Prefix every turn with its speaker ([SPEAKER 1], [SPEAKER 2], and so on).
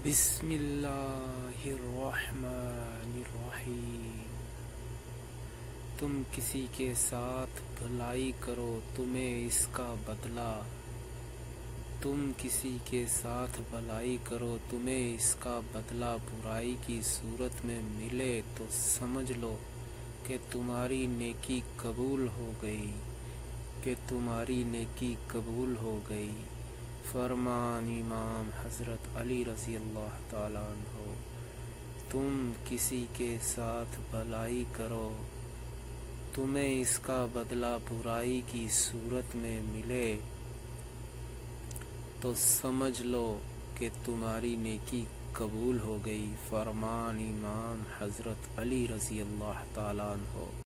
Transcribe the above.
[SPEAKER 1] بسم اللہ الرحمن الرحیم۔ تم کسی کے ساتھ بھلائی کرو تمہیں اس کا بدلہ، تم کسی کے ساتھ بھلائی کرو تمہیں اس کا بدلہ برائی کی صورت میں ملے تو سمجھ لو کہ تمہاری نیکی قبول ہو گئی، کہ تمہاری نیکی قبول ہو گئی۔ فرمان امام حضرت علی رضی اللہ تعالیٰ عنہ۔ تم کسی کے ساتھ بھلائی کرو تمہیں اس کا بدلہ برائی کی صورت میں ملے تو سمجھ لو کہ تمہاری نیکی قبول ہو گئی۔ فرمان امام حضرت علی رضی اللہ تعالیٰ عنہ۔